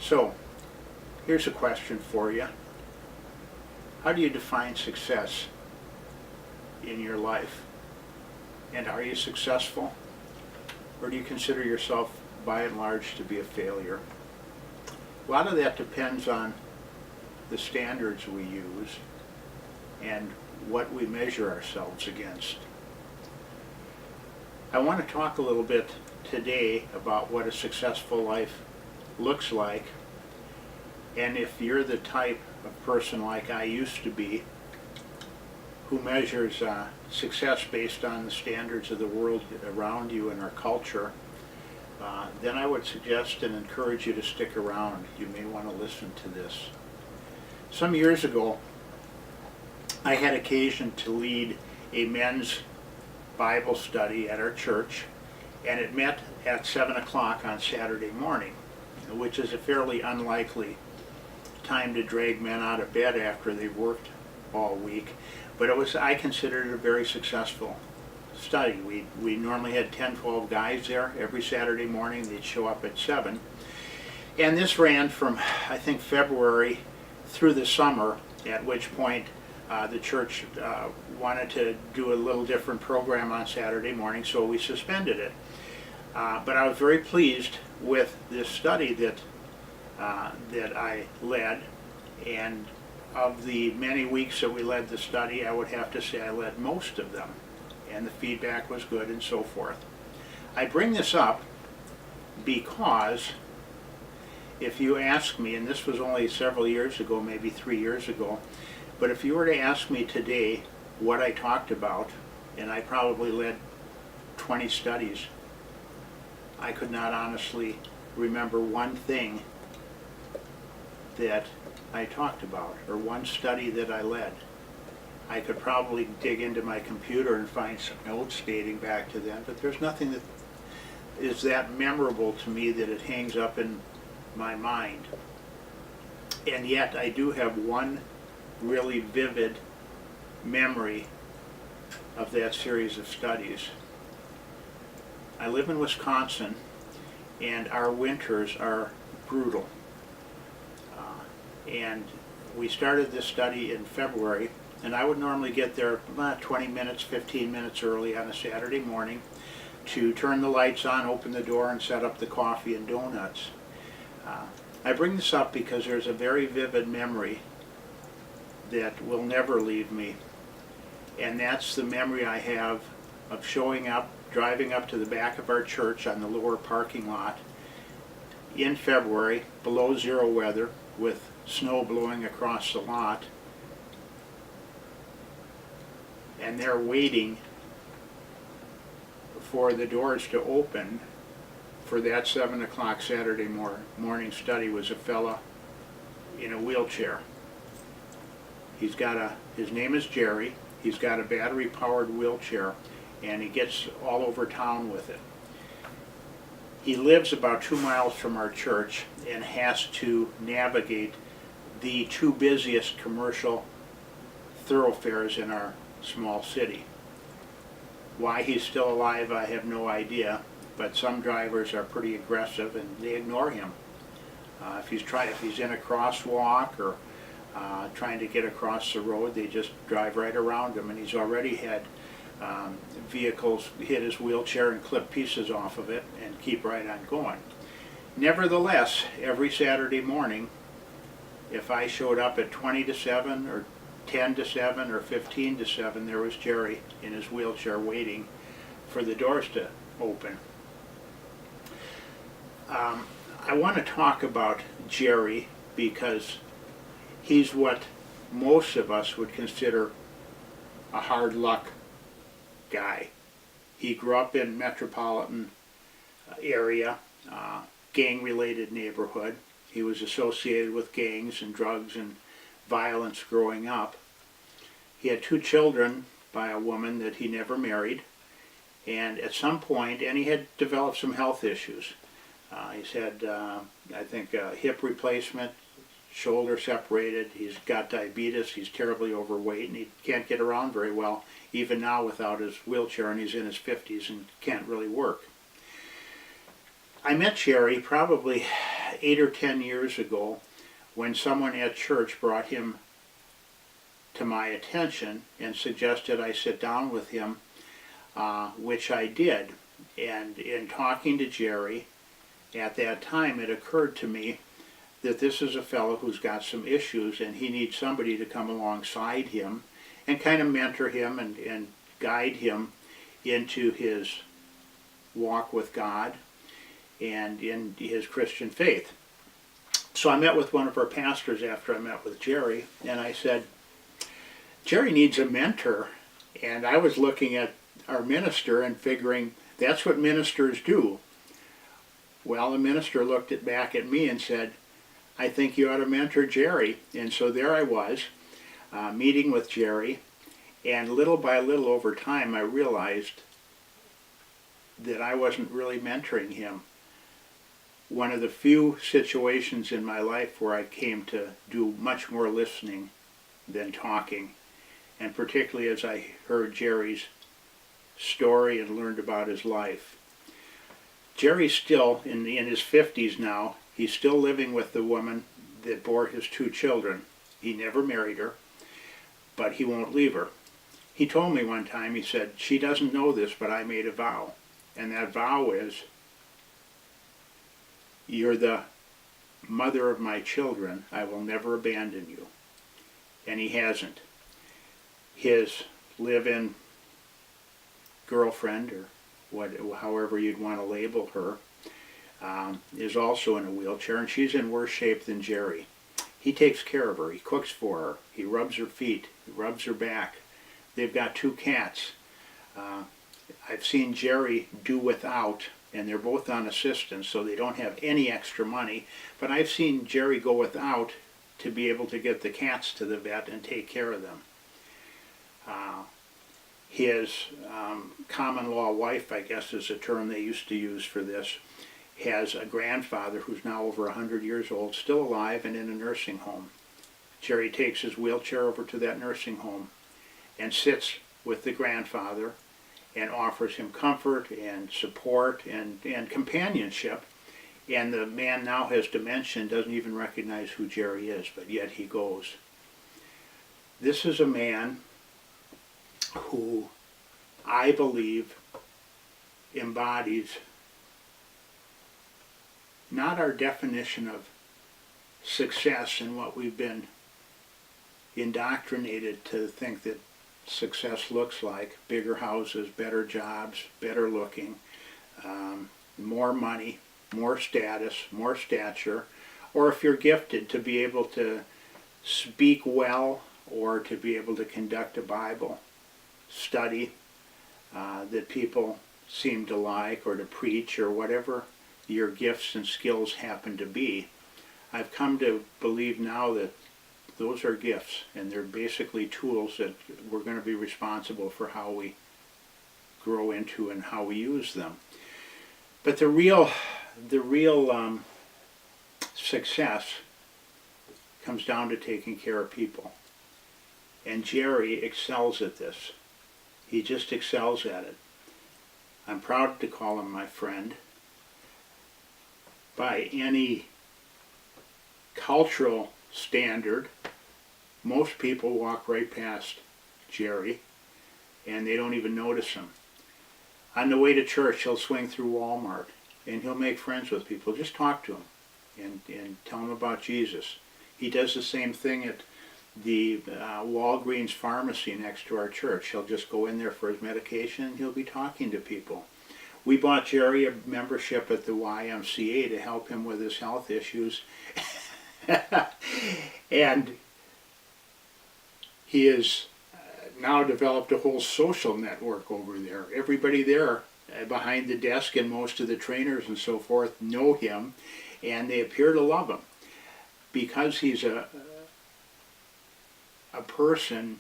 So, here's a question for you. How do you define success in your life? And are you successful? Or do you consider yourself, by and large, to be a failure? A lot of that depends on the standards we use and what we measure ourselves against. I want to talk a little bit today about what a successful life looks like, and if you're the type of person like I used to be, who measures success based on the standards of the world around you and our culture, then I would suggest and encourage you to stick around. You may want to listen to this. Some years ago, I had occasion to lead a men's Bible study at our church, and it met at 7 o'clock on Saturday morning, which is a fairly unlikely time to drag men out of bed after they've worked all week. But I considered it a very successful study. We normally had 10, 12 guys there every Saturday morning. They'd show up at 7. And this ran from, I think, February through the summer, at which point the church wanted to do a little different program on Saturday morning, so we suspended it. But I was very pleased with this study that I led, and of the many weeks that we led the study, I would have to say I led most of them, and the feedback was good and so forth. I bring this up because if you ask me, and this was only several years ago, maybe 3 years ago, but if you were to ask me today what I talked about, and I probably led 20 studies, I could not honestly remember one thing that I talked about, or one study that I led. I could probably dig into my computer and find some notes dating back to then, but there's nothing that is that memorable to me that it hangs up in my mind. And yet I do have one really vivid memory of that series of studies. I live in Wisconsin, and our winters are brutal. And we started this study in February, and I would normally get there 20 minutes, 15 minutes early on a Saturday morning to turn the lights on, open the door, and set up the coffee and donuts. I bring this up because there's a very vivid memory that will never leave me, and that's the memory I have of showing up, driving up to the back of our church on the lower parking lot in February, below zero weather, with snow blowing across the lot, and they're waiting for the doors to open for that 7 o'clock Saturday morning study. Was a fella in a wheelchair. His name is Jerry. He's got a battery powered wheelchair, and he gets all over town with it. He lives about 2 miles from our church and has to navigate the two busiest commercial thoroughfares in our small city. Why he's still alive, I have no idea, but some drivers are pretty aggressive and they ignore him. If he's in a crosswalk or trying to get across the road, they just drive right around him, and he's already had vehicles hit his wheelchair and clip pieces off of it and keep right on going. Nevertheless, every Saturday morning, if I showed up at 20 to 7 or 10 to 7 or 15 to 7, there was Jerry in his wheelchair waiting for the doors to open. I want to talk about Jerry because he's what most of us would consider a hard luck guy. He grew up in metropolitan area, gang-related neighborhood. He was associated with gangs and drugs and violence growing up. He had 2 children by a woman that he never married, and at some point, and he had developed some health issues. He's had, I think, a hip replacement, shoulder separated, he's got diabetes, he's terribly overweight, and he can't get around very well, even now without his wheelchair, and he's in his 50s and can't really work. I met Jerry probably 8 or 10 years ago when someone at church brought him to my attention and suggested I sit down with him, which I did. And in talking to Jerry, at that time it occurred to me that this is a fellow who's got some issues and he needs somebody to come alongside him and kind of mentor him and guide him into his walk with God and in his Christian faith. So I met with one of our pastors after I met with Jerry, and I said, Jerry needs a mentor. And I was looking at our minister and figuring that's what ministers do. Well, the minister looked back at me and said, I think you ought to mentor Jerry. And so there I was, meeting with Jerry, and little by little over time I realized that I wasn't really mentoring him. One of the few situations in my life where I came to do much more listening than talking, and particularly as I heard Jerry's story and learned about his life. Jerry's still in his 50s now. He's still living with the woman that bore his 2 children. He never married her, but he won't leave her. He told me one time, he said, she doesn't know this, but I made a vow. And that vow is, you're the mother of my children. I will never abandon you. And he hasn't. His live-in girlfriend, or however you'd want to label her, is also in a wheelchair, and she's in worse shape than Jerry. He takes care of her. He cooks for her. He rubs her feet. He rubs her back. They've got 2 cats. I've seen Jerry do without, and they're both on assistance, so they don't have any extra money. But I've seen Jerry go without to be able to get the cats to the vet and take care of them. His common law wife, I guess is a term they used to use for this, has a grandfather who's now over 100 years old, still alive and in a nursing home. Jerry takes his wheelchair over to that nursing home and sits with the grandfather and offers him comfort and support and companionship. And the man now has dementia and doesn't even recognize who Jerry is, but yet he goes. This is a man who I believe embodies not our definition of success and what we've been indoctrinated to think that success looks like: bigger houses, better jobs, better looking, more money, more status, more stature, or if you're gifted to be able to speak well or to be able to conduct a Bible study that people seem to like, or to preach, or whatever your gifts and skills happen to be. I've come to believe now that those are gifts, and they're basically tools that we're going to be responsible for how we grow into and how we use them. But the real success comes down to taking care of people. And Jerry excels at this. He just excels at it. I'm proud to call him my friend. By any cultural standard, most people walk right past Jerry and they don't even notice him. On the way to church, he'll swing through Walmart and he'll make friends with people. Just talk to him and tell him about Jesus. He does the same thing at the Walgreens pharmacy next to our church. He'll just go in there for his medication and he'll be talking to people. We bought Jerry a membership at the YMCA to help him with his health issues. And he has now developed a whole social network over there. Everybody there behind the desk and most of the trainers and so forth know him, and they appear to love him because he's a person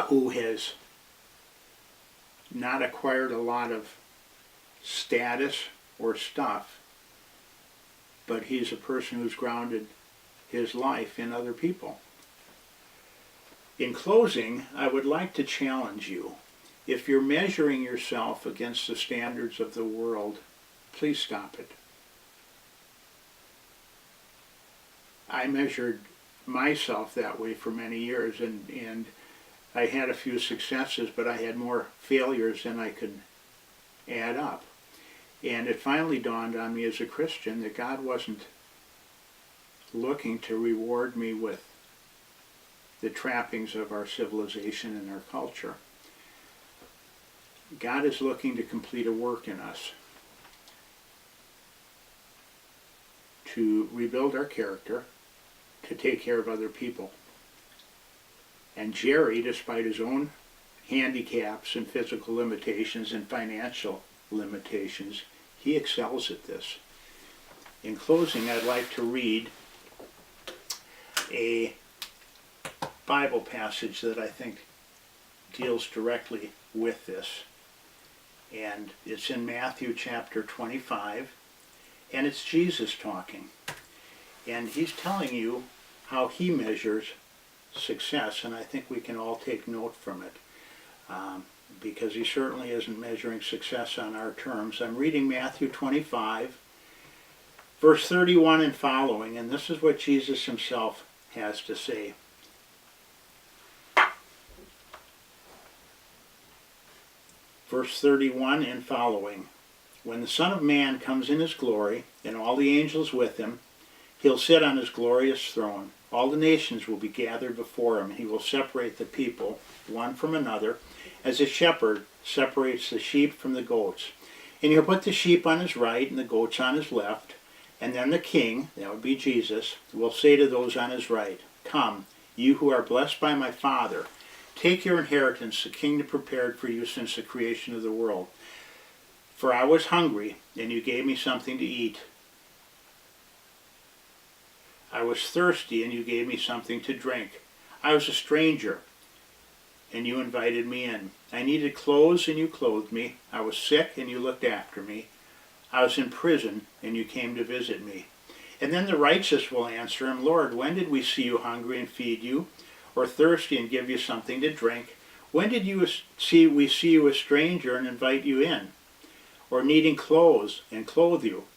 who has not acquired a lot of status or stuff, but he's a person who's grounded his life in other people. In closing, I would like to challenge you. If you're measuring yourself against the standards of the world, please stop it. I measured myself that way for many years, and I had a few successes, but I had more failures than I could add up. And it finally dawned on me as a Christian that God wasn't looking to reward me with the trappings of our civilization and our culture. God is looking to complete a work in us, to rebuild our character, to take care of other people. And Jerry, despite his own handicaps and physical limitations and financial limitations, he excels at this. In closing, I'd like to read a Bible passage that I think deals directly with this. And it's in Matthew chapter 25, and it's Jesus talking. And he's telling you how he measures success, and I think we can all take note from it, because he certainly isn't measuring success on our terms. I'm reading Matthew 25, verse 31 and following, and this is what Jesus himself has to say. Verse 31 and following. When the Son of Man comes in his glory, and all the angels with him, he'll sit on his glorious throne. All the nations will be gathered before him, and he will separate the people, one from another, as a shepherd separates the sheep from the goats. And he'll put the sheep on his right and the goats on his left. And then the king, that would be Jesus, will say to those on his right, "Come, you who are blessed by my Father, take your inheritance, the kingdom prepared for you since the creation of the world. For I was hungry, and you gave me something to eat. I was thirsty, and you gave me something to drink. I was a stranger, and you invited me in. I needed clothes, and you clothed me. I was sick, and you looked after me. I was in prison, and you came to visit me." And then the righteous will answer him, "Lord, when did we see you hungry and feed you, or thirsty and give you something to drink? When did we see you a stranger and invite you in, or needing clothes and clothe you?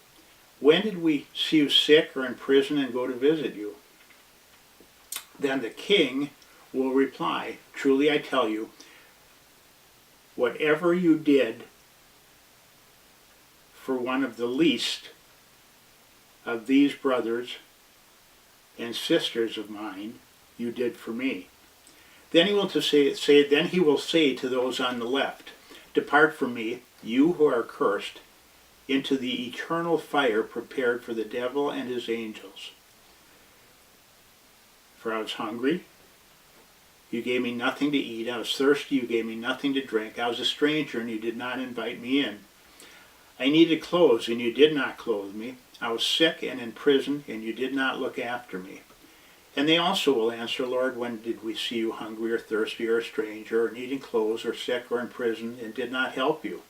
When did we see you sick or in prison and go to visit you?" Then the king will reply, "Truly I tell you, whatever you did for one of the least of these brothers and sisters of mine, you did for me." Then he will say to those on the left, "Depart from me, you who are cursed, into the eternal fire prepared for the devil and his angels. For I was hungry, you gave me nothing to eat. I was thirsty, you gave me nothing to drink. I was a stranger, and you did not invite me in. I needed clothes, and you did not clothe me. I was sick and in prison, and you did not look after me." And they also will answer, "Lord, when did we see you hungry or thirsty or a stranger or needing clothes or sick or in prison and did not help you?"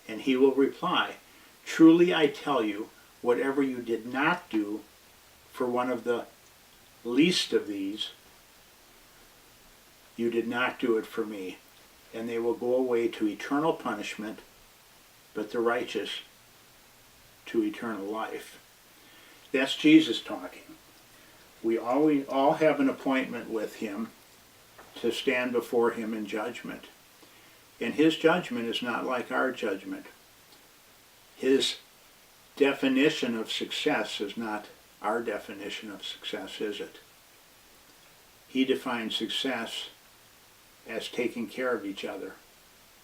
And he will reply, "Truly I tell you, whatever you did not do for one of the least of these, you did not do it for me." And they will go away to eternal punishment, but the righteous to eternal life. That's Jesus talking. We all have an appointment with him to stand before him in judgment. And his judgment is not like our judgment. His definition of success is not our definition of success, is it? He defines success as taking care of each other,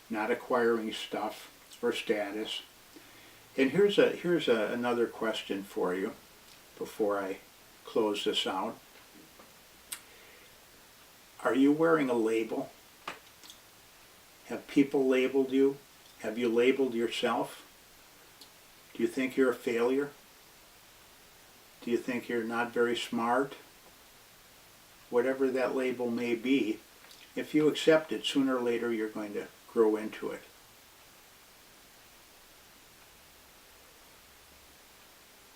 not acquiring stuff or status. And here's another question for you before I close this out. Are you wearing a label? Have people labeled you? Have you labeled yourself? Do you think you're a failure? Do you think you're not very smart? Whatever that label may be, if you accept it, sooner or later you're going to grow into it.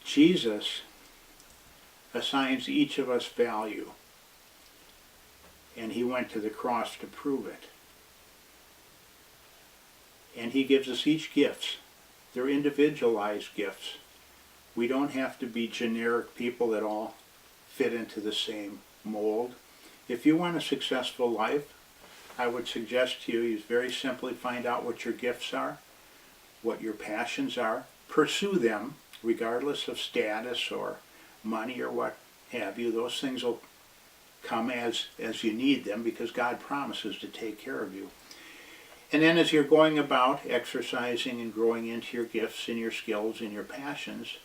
Jesus assigns each of us value, and he went to the cross to prove it. And he gives us each gifts. They're individualized gifts. We don't have to be generic people that all fit into the same mold. If you want a successful life, I would suggest to you very simply find out what your gifts are, what your passions are, pursue them regardless of status or money or what have you. Those things will come as you need them because God promises to take care of you. And then as you're going about exercising and growing into your gifts and your skills and your passions,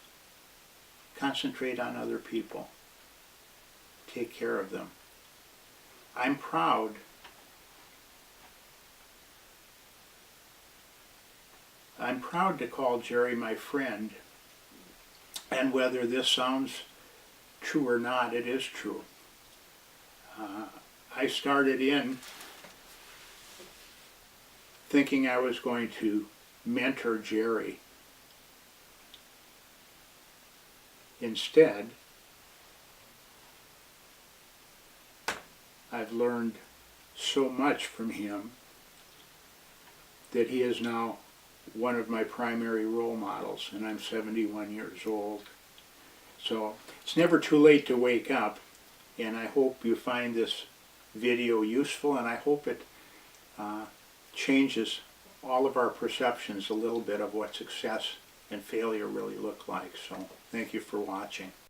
concentrate on other people. Take care of them. I'm proud to call Jerry my friend, and whether this sounds true or not, it is true. I started in thinking I was going to mentor Jerry. Instead, I've learned so much from him that he is now one of my primary role models, and I'm 71 years old. So it's never too late to wake up, and I hope you find this video useful, and I hope it changes all of our perceptions a little bit of what success and failure really look like. So thank you for watching.